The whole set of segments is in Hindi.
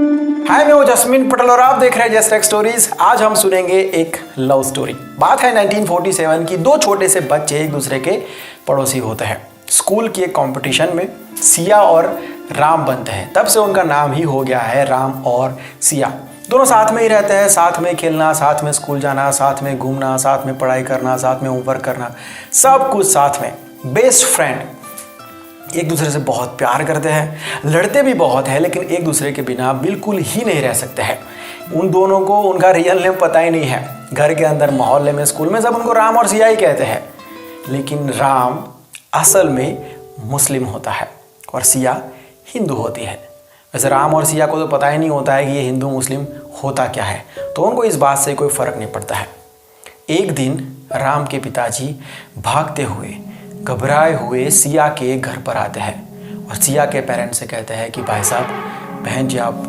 हाय, मैं हूं जस्मीन पटेल और आप देख रहे हैं जस्ट टेक स्टोरीज। आज हम सुनेंगे एक लव स्टोरी। बात है 1947 की। दो छोटे से बच्चे एक दूसरे के पड़ोसी होते हैं। स्कूल की एक कंपटीशन में सिया और राम बनते हैं। तब से उनका नाम ही हो गया है राम और सिया। दोनों साथ में ही रहते हैं, साथ में खेलना, साथ में स्कूल जाना, साथ में घूमना, साथ में पढ़ाई करना, साथ में होमवर्क करना, सब कुछ साथ में। Best friend. एक दूसरे से बहुत प्यार करते हैं, लड़ते भी बहुत हैं, लेकिन एक दूसरे के बिना बिल्कुल ही नहीं रह सकते हैं। उन दोनों को उनका रियल नेम पता ही नहीं है। घर के अंदर, मोहल्ले में, स्कूल में सब उनको राम और सिया ही कहते हैं। लेकिन राम असल में मुस्लिम होता है और सिया हिंदू होती है। वैसे राम और सिया को तो पता ही नहीं होता है कि ये हिंदू मुस्लिम होता क्या है, तो उनको इस बात से कोई फ़र्क नहीं पड़ता है। एक दिन राम के पिताजी भागते हुए, घबराए हुए सिया के घर पर आते हैं और सिया के पेरेंट्स से कहते हैं कि भाई साहब, बहन जी, आप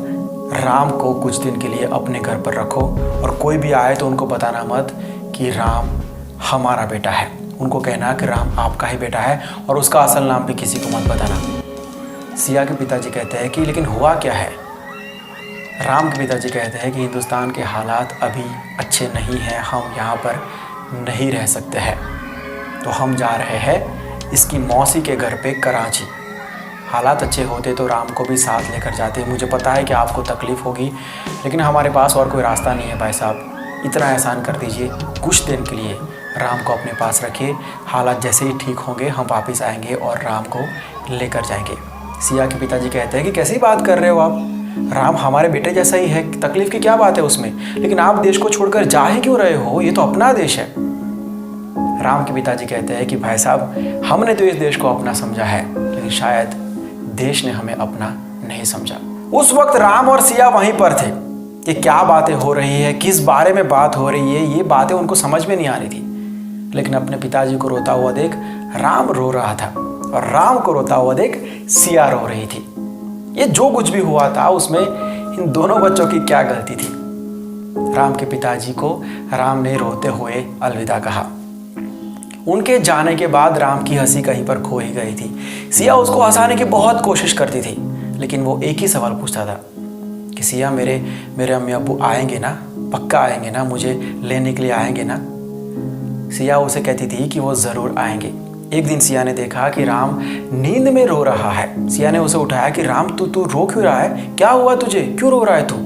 राम को कुछ दिन के लिए अपने घर पर रखो और कोई भी आए तो उनको बताना मत कि राम हमारा बेटा है। उनको कहना कि राम आपका ही बेटा है और उसका असल नाम भी किसी को मत बताना। सिया के पिताजी कहते हैं कि लेकिन हुआ क्या है। राम के पिताजी कहते हैं कि हिंदुस्तान के हालात अभी अच्छे नहीं हैं, हम यहाँ पर नहीं रह सकते हैं, तो हम जा रहे हैं इसकी मौसी के घर पे कराची। हालात अच्छे होते तो राम को भी साथ लेकर जाते। मुझे पता है कि आपको तकलीफ़ होगी, लेकिन हमारे पास और कोई रास्ता नहीं है भाई साहब। इतना एहसान कर दीजिए, कुछ दिन के लिए राम को अपने पास रखिए। हालात जैसे ही ठीक होंगे हम वापस आएंगे और राम को लेकर जाएंगे। सिया के पिताजी कहते हैं कि कैसी बात कर रहे हो आप, राम हमारे बेटे जैसा ही है, तकलीफ़ की क्या बात है उसमें। लेकिन आप देश को छोड़कर जा ही क्यों रहे हो, ये तो अपना देश है। राम के पिताजी कहते हैं कि भाई साहब, हमने तो इस देश को अपना समझा है, लेकिन शायद देश ने हमें अपना नहीं समझा। उस वक्त राम और सिया वहीं पर थे कि क्या बातें हो रही है, किस बारे में बात हो रही है, ये बातें उनको समझ में नहीं आ रही थी। लेकिन अपने पिताजी को रोता हुआ देख राम रो रहा था और राम को रोता हुआ देख सिया रो रही थी। ये जो कुछ भी हुआ था उसमें इन दोनों बच्चों की क्या गलती थी। राम के पिताजी को राम ने रोते हुए अलविदा कहा। उनके जाने के बाद राम की हंसी कहीं पर खो ही गई थी। सिया उसको हंसाने की बहुत कोशिश करती थी, लेकिन वो एक ही सवाल पूछता था कि सिया, मेरे अम्मी अब्बू आएंगे ना, पक्का आएंगे ना, मुझे लेने के लिए आएंगे ना। सिया उसे कहती थी कि वो ज़रूर आएंगे। एक दिन सिया ने देखा कि राम नींद में रो रहा है। सिया ने उसे उठाया कि राम, तू रो क्यों रहा है, क्या हुआ तुझे, क्यों रो रहा है तू।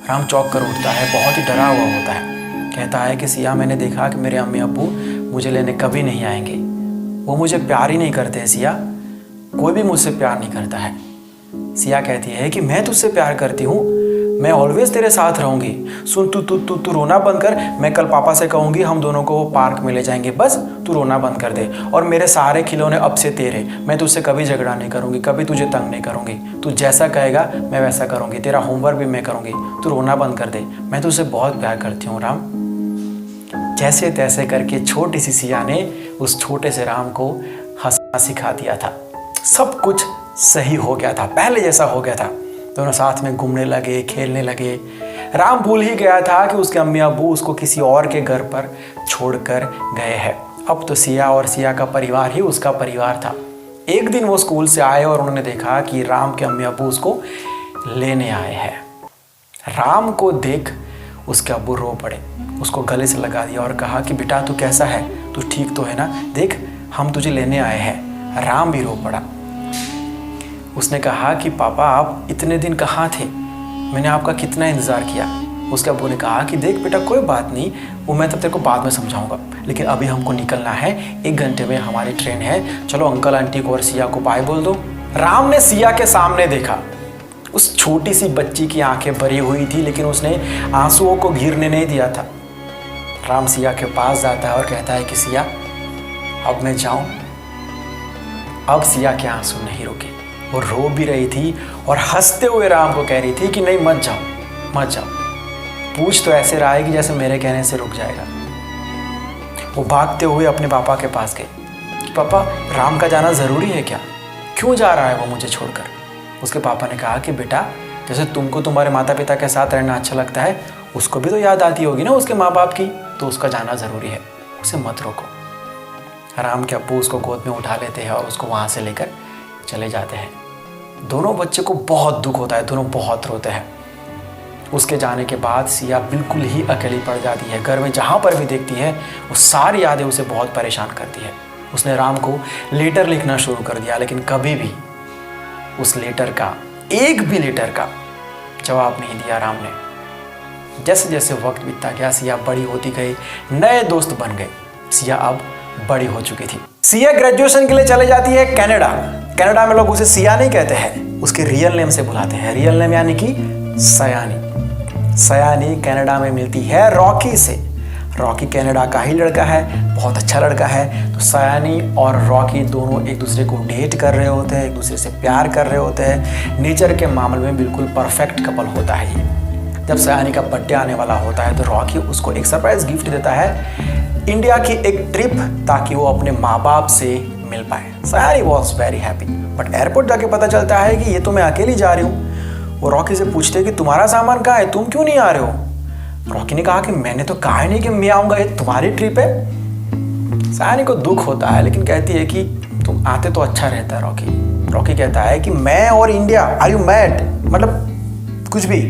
राम चौंक कर उठता है, बहुत ही डरा हुआ होता है। कहता है कि सिया, मैंने देखा कि मेरे अम्मी अब्बू मुझे लेने कभी नहीं आएंगे, वो मुझे प्यार ही नहीं करते। सिया, कोई भी मुझसे प्यार नहीं करता है। सिया कहती है कि मैं तुझसे प्यार करती हूँ, मैं ऑलवेज तेरे साथ रहूँगी। सुन, तू रोना बंद कर। मैं कल पापा से कहूँगी हम दोनों को वो पार्क में ले जाएंगे, बस तू रोना बंद कर दे। और मेरे सारे खिलौने अब से तेरे, मैं तुझसे कभी झगड़ा नहीं करूँगी, कभी तुझे तंग नहीं करूँगी। तू जैसा कहेगा मैं वैसा करूँगी, तेरा होमवर्क भी मैं करूँगी। तू रोना बंद कर दे, मैं तुझसे बहुत प्यार करती हूँ राम। जैसे तैसे करके छोटी सी सिया ने उस छोटे से राम को हंसना सिखा दिया था। सब कुछ सही हो गया था, पहले जैसा हो गया था। दोनों साथ में घूमने लगे, खेलने लगे। राम भूल ही गया था कि उसके अम्मी अब्बू उसको किसी और के घर पर छोड़कर गए हैं। अब तो सिया और सिया का परिवार ही उसका परिवार था। एक दिन वो स्कूल से आए और उन्होंने देखा कि राम के अम्मी अब्बू उसको लेने आए हैं। राम को देख उसके अब्बू रो पड़े, उसको गले से लगा दिया और कहा कि बेटा, तू कैसा है, तू ठीक तो है ना, देख हम तुझे लेने आए हैं। राम भी रो पड़ा। उसने कहा कि पापा, आप इतने दिन कहाँ थे, मैंने आपका कितना इंतज़ार किया। उसके अब्बू ने कहा कि देख बेटा, कोई बात नहीं, वो मैं तब तेरे को बाद में समझाऊंगा, लेकिन अभी हमको निकलना है, 1 घंटे में हमारी ट्रेन है। चलो अंकल आंटी को और सिया को बाय बोल दो। राम ने सिया के सामने देखा। उस छोटी सी बच्ची की आंखें भरी हुई थी, लेकिन उसने आंसुओं को गिरने नहीं दिया था। राम सिया के पास जाता है और कहता है कि सिया, अब मैं जाऊं। अब सिया के आंसू नहीं रुके, वो रो भी रही थी और हंसते हुए राम को कह रही थी कि नहीं, मत जाओ मत जाओ। पूछ तो ऐसे रहा है कि जैसे मेरे कहने से रुक जाएगा। वो भागते हुए अपने पापा के पास गए कि पापा, राम का जाना ज़रूरी है क्या, क्यों जा रहा है वो मुझे छोड़कर। उसके पापा ने कहा कि बेटा, जैसे तुमको तुम्हारे माता पिता के साथ रहना अच्छा लगता है, उसको भी तो याद आती होगी ना उसके माँ बाप की, तो उसका जाना ज़रूरी है, उसे मत रोको। राम के अब्बू उसको गोद में उठा लेते हैं और उसको वहाँ से लेकर चले जाते हैं। दोनों बच्चे को बहुत दुख होता है, दोनों बहुत रोते हैं। उसके जाने के बाद सिया बिल्कुल ही अकेली पड़ जाती है। घर में जहाँ पर भी देखती है वो सारी यादें उसे बहुत परेशान करती है। उसने राम को लेटर लिखना शुरू कर दिया, लेकिन कभी भी उस लेटर का, एक भी लेटर का जवाब नहीं दिया राम ने। जैसे जैसे वक्त बीतता गया सिया बड़ी होती गई, नए दोस्त बन गए। सिया अब बड़ी हो चुकी थी। सिया ग्रेजुएशन के लिए चले जाती है कनाडा। कनाडा में लोग उसे सिया नहीं कहते हैं, उसके रियल नेम से बुलाते हैं। रियल नेम यानी कि सयानी। सयानी कनाडा में मिलती है रॉकी से। रॉकी कनाडा का ही लड़का है, बहुत अच्छा लड़का है। तो सयानी और रॉकी दोनों एक दूसरे को डेट कर रहे होते हैं, एक दूसरे से प्यार कर रहे होते हैं। नेचर के मामले में बिल्कुल परफेक्ट कपल होता है ये। जब सयानी का बर्थडे आने वाला होता है तो रॉकी उसको एक सरप्राइज गिफ्ट देता है, इंडिया की एक ट्रिप, ताकि वो अपने माँ बाप से मिल पाए। Sayani was very happy, but airport जाके पता चलता है कि ये तो मैं अकेली जा रही हूँ। वो रॉकी से पूछते कि तुम्हारा सामान कहाँ है, तुम क्यों नहीं आ रहे हो। रॉकी ने कहा कि मैंने तो कहा नहीं कि मैं आऊँगा, ये तुम्हारी ट्रिप है। सयानी को दुख होता है, लेकिन कहती है कि तुम आते तो अच्छा रहता है रॉकी। रॉकी कहता है कि मैं और इंडिया, आर यू मैड, मतलब कुछ भी।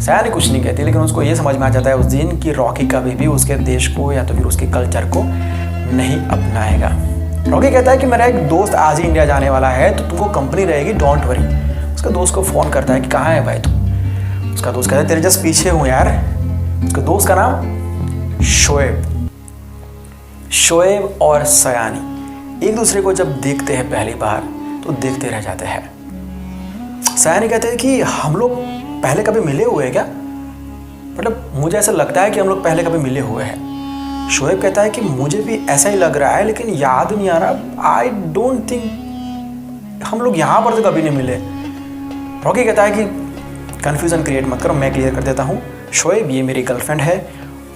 सयानी कुछ नहीं कहती, लेकिन उसको ये समझ में आ जाता है उस दिन कि रॉकी कभी भी उसके देश को या तो फिर उसके कल्चर को नहीं अपनाएगा। रॉकी कहता है कि मेरा एक दोस्त आज ही इंडिया जाने वाला है, तो तुमको कंपनी रहेगी, डोंट वरी। उसका दोस्त को फ़ोन करता है कि कहाँ है भाई तू। उसका दोस्त कहता है तेरे जस्ट पीछे हूँ यार। उसके दोस्त का नाम शोएब। शोएब और सयानी एक दूसरे को जब देखते हैं पहली बार तो देखते रह जाते हैं। सयानी कहते हैं कि हम लोग पहले कभी मिले हुए हैं क्या, मतलब मुझे ऐसा लगता है कि हम लोग पहले कभी मिले हुए हैं। शोएब कहता है कि मुझे भी ऐसा ही लग रहा है, लेकिन याद नहीं आ रहा, आई डोंट थिंक हम लोग यहाँ पर तो कभी नहीं मिले। रॉकी कहता है कि कन्फ्यूज़न क्रिएट मत करो, मैं क्लियर कर देता हूँ। शोएब ये मेरी गर्लफ्रेंड है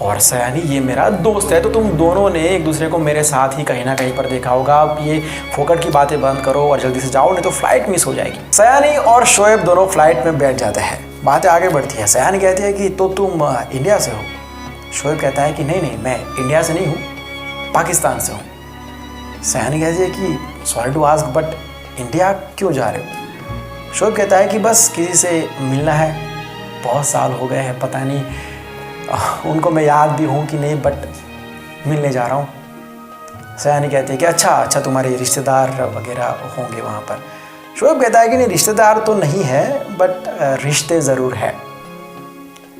और सयानी ये मेरा दोस्त है। तो तुम दोनों ने एक दूसरे को मेरे साथ ही कहीं ना कहीं पर देखा होगा। अब ये फोकट की बातें बंद करो और जल्दी से जाओ, नहीं तो फ्लाइट मिस हो जाएगी। सयानी और शोएब दोनों फ्लाइट में बैठ जाते हैं। बातें आगे बढ़ती है। सयानी कहती है कि तो तुम इंडिया से हो। शोएब कहता है कि नहीं नहीं, मैं इंडिया से नहीं हूँ, पाकिस्तान से हूँ। सयानी कहती है कि sorry to ask, but India क्यों जा रहे हो। शोएब कहता है कि बस किसी से मिलना है, बहुत साल हो गए हैं, पता नहीं उनको मैं याद भी हूँ कि नहीं, बट मिलने जा रहा हूँ। सयानी कहती है कि अच्छा तुम्हारे रिश्तेदार वगैरह होंगे वहाँ पर। शोएब कहता है कि नहीं, रिश्तेदार तो नहीं है, बट रिश्ते ज़रूर है।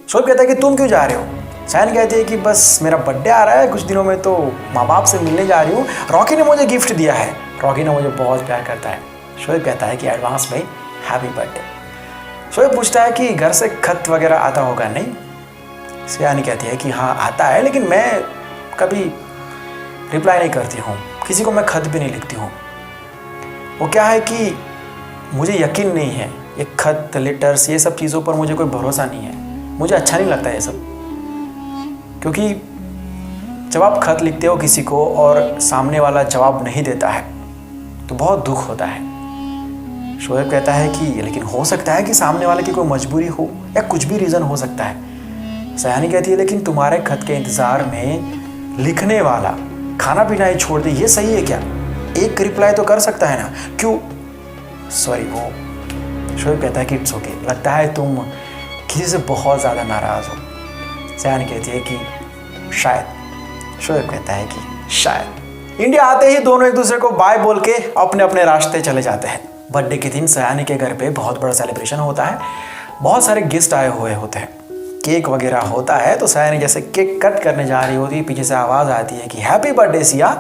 शोएब कहता है कि तुम क्यों जा रहे हो। सयानी कहती है कि बस मेरा बर्थडे आ रहा है कुछ दिनों में, तो माँ बाप से मिलने जा रही हूँ। रॉकी ने मुझे गिफ्ट दिया है, रॉकी ने मुझे बहुत प्यार करता है। शोएब कहता है कि एडवांस में हैप्पी बर्थडे। शोएब पूछता है कि घर से खत वगैरह आता होगा नहीं। सयानी कहती है कि हाँ आता है, लेकिन मैं कभी रिप्लाई नहीं करती हूँ, किसी को मैं खत भी नहीं लिखती हूँ। वो क्या है कि मुझे यकीन नहीं है, ये खत लेटर्स ये सब चीज़ों पर मुझे कोई भरोसा नहीं है, मुझे अच्छा नहीं लगता ये सब। क्योंकि जब आप खत लिखते हो किसी को और सामने वाला जवाब नहीं देता है तो बहुत दुख होता है। शोएब कहता है कि लेकिन हो सकता है कि सामने वाले की कोई मजबूरी हो या कुछ भी रीज़न हो सकता है। सयानी कहती है लेकिन तुम्हारे खत के इंतज़ार में लिखने वाला खाना पीना ही छोड़ दे, ये सही है क्या। एक रिप्लाई तो कर सकता है ना, क्यों। सॉरी, वो शोएब कहता है कि इट्स ओके, लगता है तुम किसी से बहुत ज़्यादा नाराज़ हो। सयानी कहती है कि शायद। शोएब कहता है कि शायद। इंडिया आते ही दोनों एक दूसरे को बाय बोल के अपने अपने रास्ते चले जाते हैं। बर्थडे के दिन सयानी के घर पे बहुत बड़ा सेलिब्रेशन होता है, बहुत सारे गेस्ट आए हुए होते हैं, केक वगैरह होता है। तो सयानी जैसे केक कट करने जा रही होती है, पीछे से आवाज़ आती है कि हैप्पी बर्थडे सिया।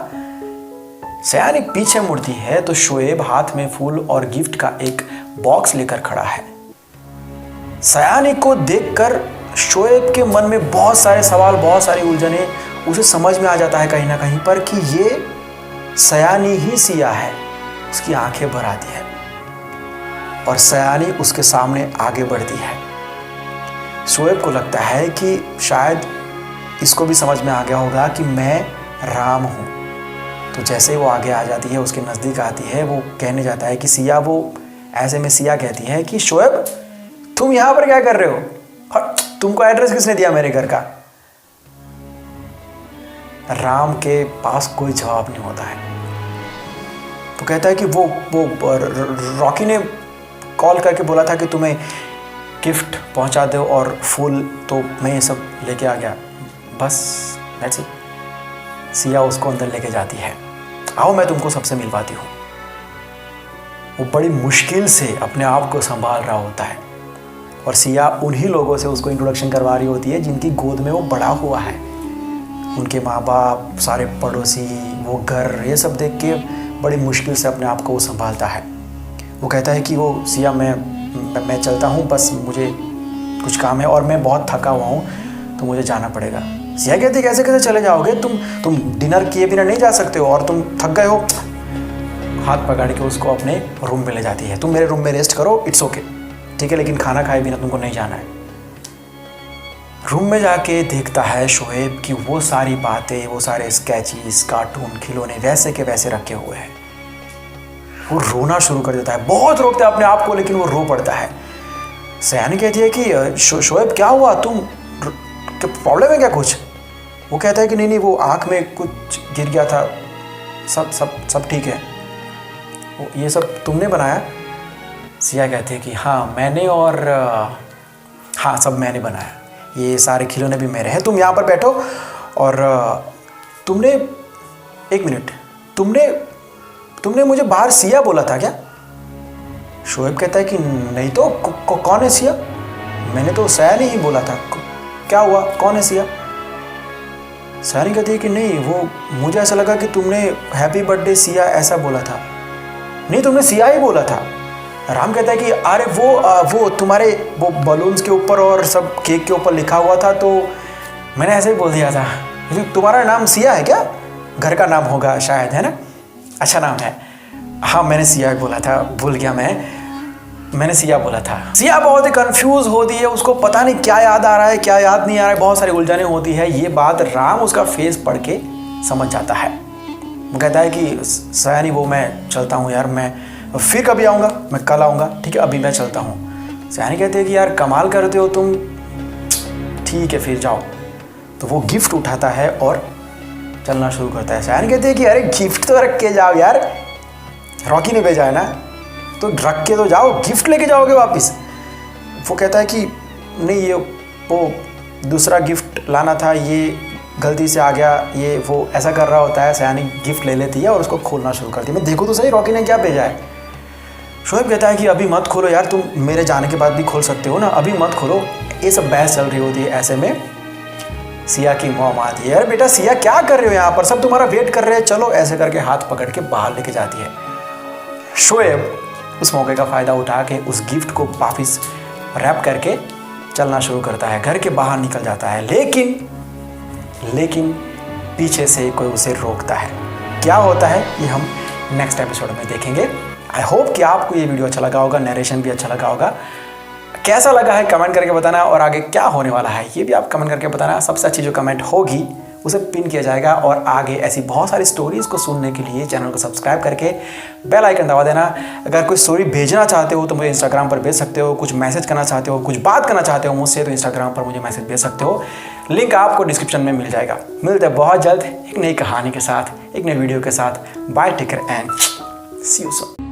सयानी पीछे मुड़ती है तो शोएब हाथ में फूल और गिफ्ट का एक बॉक्स लेकर खड़ा है। सयानी को देखकर शोएब के मन में बहुत सारे सवाल, बहुत सारी उलझने। उसे समझ में आ जाता है कहीं ना कहीं पर कि ये सयानी ही सिया है। उसकी आंखें भर आती है और सयानी उसके सामने आगे बढ़ती है। शोएब को लगता है कि शायद इसको भी समझ में आ गया होगा कि मैं राम हूँ। तो जैसे ही वो आगे आ जाती है, उसके नज़दीक आती है, वो कहने जाता है कि सिया। वो ऐसे में सिया कहती है कि शोएब तुम यहाँ पर क्या कर रहे हो, और तुमको एड्रेस किसने दिया मेरे घर का। राम के पास कोई जवाब नहीं होता है। तो कहता है कि वो रॉकी ने कॉल करके बोला था कि तुम्हें गिफ्ट पहुंचा दो और फूल तो मैं ये सब लेके आ गया, बस दैट्स इट। सिया उसको अंदर लेके जाती है। आओ मैं तुमको सबसे मिलवाती हूँ। वो बड़ी मुश्किल से अपने आप को संभाल रहा होता है और सिया उन्हीं लोगों से उसको इंट्रोडक्शन करवा रही होती है जिनकी गोद में वो बड़ा हुआ है। उनके माँ बाप, सारे पड़ोसी, वो घर, ये सब देख के बड़ी मुश्किल से अपने आप को वो संभालता है। वो कहता है कि वो सिया मैं चलता हूँ, बस मुझे कुछ काम है और मैं बहुत थका हुआ हूँ तो मुझे जाना पड़ेगा। सिया कहती है कैसे कैसे चले जाओगे, तुम डिनर किए बिना नहीं जा सकते हो और तुम थक गए हो। हाथ पकड़ के उसको अपने रूम में ले जाती है। तुम मेरे रूम में रेस्ट करो, इट्स ओके, ठीक है, लेकिन खाना खाए बिना तुमको नहीं जाना है। रूम में जाके देखता है शोएब कि वो सारी बातें, वो सारे स्केचेस, कार्टून, खिलौने वैसे के वैसे रखे हुए हैं। वो रोना शुरू कर देता है, बहुत रोकता है अपने आप को, लेकिन वो रो पड़ता है। सयानी कहती है कि शोएब क्या हुआ, तुम प्रॉब्लम है क्या कुछ? वो कहता है कि नहीं वो आँख में कुछ गिर गया था, सब ठीक है। ये सब तुमने बनाया? सिया कहते हैं कि हाँ मैंने, और हाँ सब मैंने बनाया, ये सारे खिलौने भी मेरे हैं। तुम यहाँ पर बैठो और तुमने, एक मिनट, तुमने मुझे बाहर सिया बोला था क्या? शोएब कहता है कि नहीं तो कौन है सिया? मैंने तो सयानी ही बोला था। क्या हुआ, कौन है सिया? सयानी कहती है कि नहीं, वो मुझे ऐसा लगा कि तुमने हैप्पी बर्थडे सिया ऐसा बोला था। नहीं, तुमने सिया ही बोला था। राम कहता है कि अरे वो तुम्हारे वो बलून्स के ऊपर और सब केक के ऊपर लिखा हुआ था तो मैंने ऐसे ही बोल दिया था। तुम्हारा नाम सिया है क्या? घर का नाम होगा शायद, है ना? अच्छा नाम है। हाँ मैंने सिया ही बोला था, भूल गया मैंने सिया बोला था। सिया बहुत ही कंफ्यूज होती है, उसको पता नहीं क्या याद आ रहा है क्या याद नहीं आ रहा है, बहुत सारी उलझने होती है। ये बात राम उसका फेस पढ़ के समझ जाता है। वो कहता है कि सयानी वो मैं चलता हूँ यार, मैं फिर कभी आऊँगा, मैं कल आऊँगा, ठीक है, अभी मैं चलता हूँ। सयानी कहते हैं कि यार कमाल करते हो तुम, ठीक है फिर जाओ। तो वो गिफ्ट उठाता है और चलना शुरू करता है। सयानी कहते हैं कि अरे गिफ्ट तो रख के जाओ यार, रॉकी ने भेजा है ना, तो रख के तो जाओ, गिफ्ट लेके जाओगे वापस? वो कहता है कि नहीं ये वो दूसरा गिफ्ट लाना था, ये गलती से आ गया, ये वो ऐसा कर रहा होता है। सयानी गिफ्ट ले लेती है और उसको खोलना शुरू करती है। मैं देखो तो सही रॉकी ने क्या भेजा है। शोएब कहता है कि अभी मत खोलो यार, तुम मेरे जाने के बाद भी खोल सकते हो ना, अभी मत खोलो। ये सब बहस चल रही होती है। ऐसे में सिया की मॉम आती है। अरे बेटा सिया क्या कर रहे हो यहाँ पर, सब तुम्हारा वेट कर रहे हैं, चलो, ऐसे करके हाथ पकड़ के बाहर लेके जाती है। शोएब उस मौके का फ़ायदा उठा के उस गिफ्ट को वापस रैप करके चलना शुरू करता है, घर के बाहर निकल जाता है। लेकिन पीछे से कोई उसे रोकता है। क्या होता है ये हम नेक्स्ट एपिसोड में देखेंगे। आई होप कि आपको ये वीडियो अच्छा लगा होगा, नरेशन भी अच्छा लगा होगा। कैसा लगा है कमेंट करके बताना, और आगे क्या होने वाला है ये भी आप कमेंट करके बताना। सबसे अच्छी जो कमेंट होगी उसे पिन किया जाएगा। और आगे ऐसी बहुत सारी स्टोरीज़ को सुनने के लिए चैनल को सब्सक्राइब करके बेल आइकन दबा देना। अगर कोई स्टोरी भेजना चाहते हो तो मुझे इंस्टाग्राम पर भेज सकते हो, कुछ मैसेज करना चाहते हो, कुछ बात करना चाहते हो मुझसे, तो इंस्टाग्राम पर मुझे मैसेज भेज सकते हो। लिंक आपको डिस्क्रिप्शन में मिल जाएगा। मिलते हैं बहुत जल्द एक नई कहानी के साथ, एक नई वीडियो के साथ। Bye, take care and see you soon.